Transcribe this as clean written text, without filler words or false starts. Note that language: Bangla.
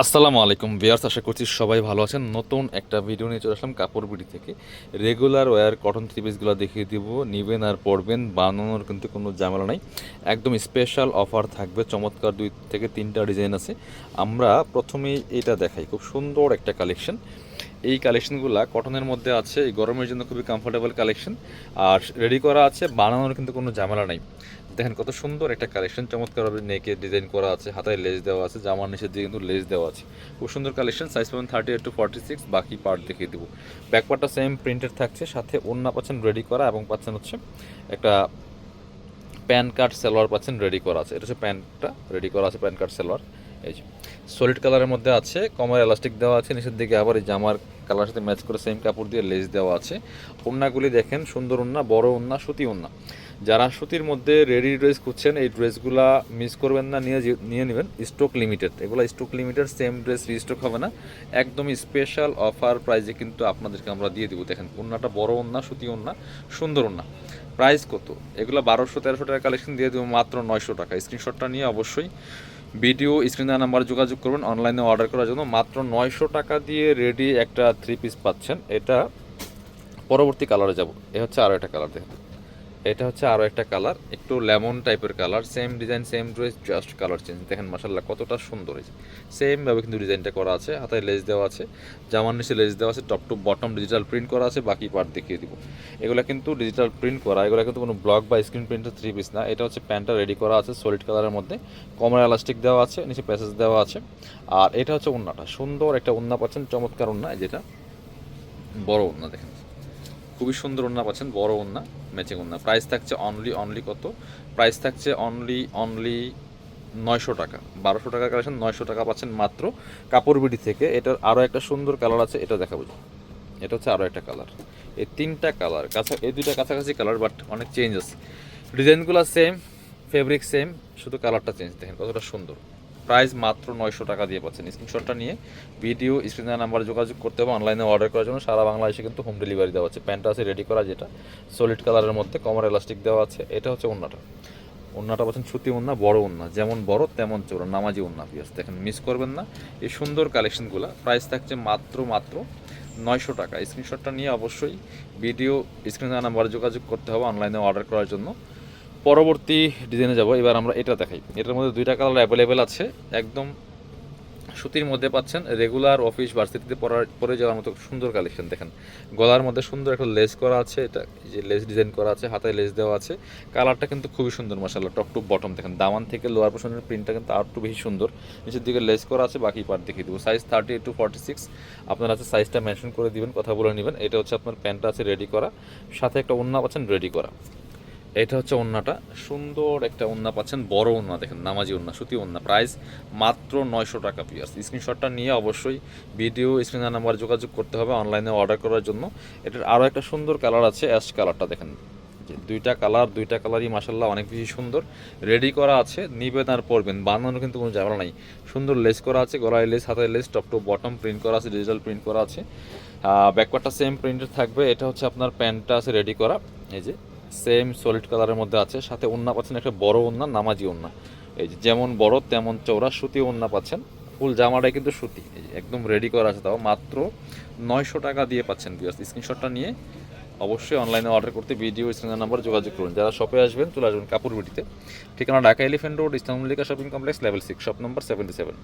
আসসালামু আলাইকুম ভিউয়ার্স, আশা করছি সবাই ভালো আছেন। নতুন একটা ভিডিও নিয়ে চলে আসলাম কাপড় বিডি থেকে। রেগুলার ওয়্যার কটন থ্রি পিসগুলো দেখিয়ে দিব, নিবেন আর পরবেন, বানানোর কিন্তু কোনো ঝামেলা নাই। একদম স্পেশাল অফার থাকবে, চমৎকার 2 থেকে 3টা ডিজাইন আছে। আমরা প্রথমেই এটা দেখাই, খুব সুন্দর একটা কালেকশন। এই কালেকশনগুলো কটনের মধ্যে আছে, এই গরমের জন্য খুবই কমফোর্টেবল কালেকশন, আর রেডি করা আছে, বানানোর কিন্তু কোনো ঝামেলা নাই। দেখেন কত সুন্দর একটা কালেকশন, চমৎকারভাবে নেকে ডিজাইন করা আছে, হাতায় লেস দেওয়া আছে, জামার নিচের দিকে কিন্তু লেস দেওয়া আছে। খুব সুন্দর কালেকশন। সাইজ পাবেন 38 to 46, বাকি পার্ট দেখিয়ে দেবো। ব্যাকপার্টটা সেম প্রিন্টেড থাকছে, সাথে ওড়না পাচ্ছেন রেডি করা, এবং পাচ্ছেন হচ্ছে একটা প্যান কার্ড সালোয়ার পাচ্ছেন রেডি করা আছে। এটা হচ্ছে প্যান্টটা রেডি করা আছে, প্যান কার্ড সালোয়ার। এই যে সলিড কালারের মধ্যে আছে, কমার এলাস্টিক দেওয়া আছে, নিচের দিকে আবার এই জামার কালার সাথে ম্যাচ করে সেম কাপড় দিয়ে লেস দেওয়া আছে। ওড়নাগুলি দেখেন সুন্দর ওড়না, বড় ওড়না, সুতি ওড়না। যারা সুতির মধ্যে রেডি ড্রেস খুঁজছেন, এই ড্রেসগুলা মিস করবেন না, নিয়ে নেবেন। স্টক লিমিটেড, এগুলো stock limited, same dress restock হবে না। একদমই স্পেশাল অফার প্রাইসে কিন্তু আপনাদেরকে আমরা দিয়ে দিব। দেখেন ওড়নাটা বড় ওড়না, সুতি ওড়না, সুন্দর ওড়না। প্রাইস কত? এগুলো 1200-1300 টাকা কালেকশন দিয়ে দেবো মাত্র 900 টাকা। স্ক্রিনশটটা নিয়ে অবশ্যই ভিডিও স্ক্রিনে নাম্বার যোগাযোগ করবেন অনলাইনে অর্ডার করার জন্য। মাত্র 900 টাকা দিয়ে রেডি একটা থ্রি পিস পাচ্ছেন। এটা পরবর্তী কালারে যাব। এ হচ্ছে আরও একটা কালার, দেখেন এটা হচ্ছে আরও একটা কালার, একটু লেমন টাইপের colour. Same design, same dress, just colour change. দেখেন মাশাল্লাহ কতটা সুন্দর হয়েছে। সেমভাবে কিন্তু ডিজাইনটা করা আছে, হাতায় লেস দেওয়া আছে, জামার নিচে লেস দেওয়া আছে, top to bottom digital print করা আছে। বাকি পার্ট দেখিয়ে দিব। এগুলো কিন্তু ডিজিটাল প্রিন্ট করা, এগুলো কিন্তু কোনো ব্লক বা স্ক্রিন প্রিন্টের থ্রি পিস না। এটা হচ্ছে প্যান্টটা রেডি করা আছে সলিড কালারের মধ্যে, কমার এলাস্টিক দেওয়া আছে, নিচে প্যাসেজ দেওয়া আছে। আর এটা হচ্ছে ওড়নাটা, সুন্দর একটা ওড়না পাচ্ছেন, চমৎকার ওড়না। যেটা বড় ওড়না, দেখেন খুবই সুন্দর ওড়না পাচ্ছেন, বড় ওড়না, ম্যাচিং ওড়না। প্রাইস থাকছে অনলি কত? প্রাইস থাকছে অনলি 900 টাকা। 1200 টাকার কালেকশন 900 টাকা পাচ্ছেন মাত্র কাপড় বিডি থেকে। এটার আরও একটা সুন্দর কালার আছে, এটা দেখাবো। এটা হচ্ছে আরও একটা কালার। এই 3টা কালার এই 2টা কাছাকাছি কালার, বাট অনেক চেঞ্জ আছে। ডিজাইনগুলো সেম, ফেব্রিক সেম, শুধু কালারটা চেঞ্জ। দেখেন কতটা সুন্দর। প্রাইস মাত্র 900 টাকা দিয়ে পাচ্ছেন। স্ক্রিনশটটা নিয়ে ভিডিও স্ক্রিনে নাম্বার যোগাযোগ করতে হবে অনলাইনে অর্ডার করার জন্য। সারা বাংলাদেশে কিন্তু হোম ডেলিভারি দেওয়া আছে। প্যান্টটা আছে রেডি করা, যেটা সলিড কালারের মধ্যে, কমার এলাস্টিক দেওয়া আছে। এটা হচ্ছে ওড়নাটা পাচ্ছেন সুতি ওড়না, বড় ওড়না, যেমন বড় তেমন চৌড়া, নামাজি ওড়না। পিয়াস দেখেন, মিস করবেন না এই সুন্দর কালেকশনগুলো। প্রাইস থাকছে মাত্র 900 টাকা। স্ক্রিনশটটা নিয়ে অবশ্যই ভিডিও স্ক্রিনে নাম্বার যোগাযোগ করতে হবে অনলাইনে অর্ডার করার জন্য। পরবর্তী ডিজাইনে যাব। এবার আমরা এটা দেখাই। এটার মধ্যে 2টা কালার অ্যাভেলেবেল আছে। একদম সুতির মধ্যে পাচ্ছেন, রেগুলার অফিস ভার্সিটিতে পরে যাওয়ার মতো সুন্দর কালেকশন। দেখেন গলার মধ্যে সুন্দর একটা লেস করা আছে, এটা যে লেস ডিজাইন করা আছে, হাতায় লেস দেওয়া আছে। কালারটা কিন্তু খুবই সুন্দর মাশাআল্লাহ। টপ টু বটম দেখেন, দামান থেকে লোয়ার পোর্শনের প্রিন্টটা কিন্তু আর একটু বেশি সুন্দর। নিচের দিকে লেস করা আছে, বাকি পার্ট দেখিয়ে দেবো। সাইজ 38 to 46, আপনার আছে সাইজটা মেনশন করে দিবেন, কথা বলে নেবেন। এটা হচ্ছে আপনার প্যান্টটা আছে রেডি করা, সাথে একটা ওড়না পাচ্ছেন রেডি করা। এটা হচ্ছে ওড়নাটা, সুন্দর একটা ওড়না পাচ্ছেন, বড় ওড়না, দেখেন নামাজি ওড়না, সুতি ওড়না। প্রাইস মাত্র 900 টাকা পিয়ার্স। স্ক্রিনশটটা নিয়ে অবশ্যই ভিডিও স্ক্রিনের নাম্বার যোগাযোগ করতে হবে অনলাইনে অর্ডার করার জন্য। এটার আরও একটা সুন্দর কালার আছে, অ্যাশ কালারটা দেখেন। যে 2টা কালারই মাসাল্লাহ অনেক বেশি সুন্দর। রেডি করা আছে, নিবেন আর পরবেন, বানানো কিন্তু কোনো ঝামেলা নাই। সুন্দর লেস করা আছে, গলায় লেস, হাতায় less, top to bottom print করা আছে, ডিজিটাল প্রিন্ট করা আছে। ব্যাকপার্টটা সেম প্রিন্টেড থাকবে। এটা হচ্ছে আপনার প্যান্টটা আছে রেডি করা, এই যে সেম সলিড কালারের মধ্যে আছে। সাথে ওড়না পাচ্ছেন একটা বড় ওড়না, নামাজি ওড়না। এই যে যেমন বড় তেমন চৌড়া, সুতি ওড়না পাচ্ছেন। ফুল জামাটাই কিন্তু সুতি, এই যে একদম রেডি করা আছে, তাও মাত্র 900 টাকা দিয়ে পাচ্ছেন। বিয়াস স্ক্রিনশটটা নিয়ে অবশ্যই অনলাইনে অর্ডার করতে ভিডিও স্ক্রিনের নাম্বার যোগাযোগ করুন। যারা শপে আসবেন চলে আসবেন কাপড় বিটিতে। ঠিকানা ঢাকা এলিফ্যান্ট রোড, ইসলামুল্লিকা shopping complex, level 6, shop number 77।